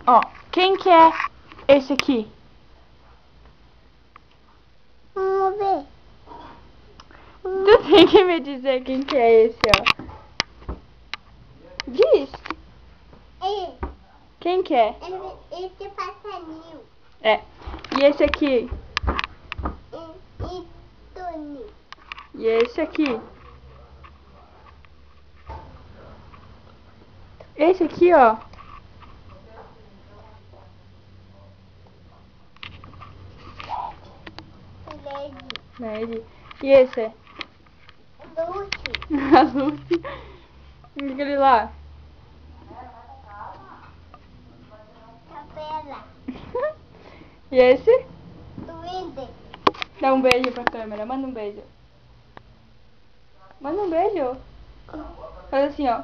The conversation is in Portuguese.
Ó, quem que é esse aqui? Vamos ver. Tu tem que me dizer quem que é esse, ó. Diz. Quem que é? Esse passarinho. É. E esse aqui? E Tony. E esse aqui? Esse aqui, ó. Lady. E esse? Lucy. A Lucy. E aquele lá? Capela. E esse? Duende. Dá um beijo pra câmera. Manda um beijo. Manda um beijo. Faz assim, ó.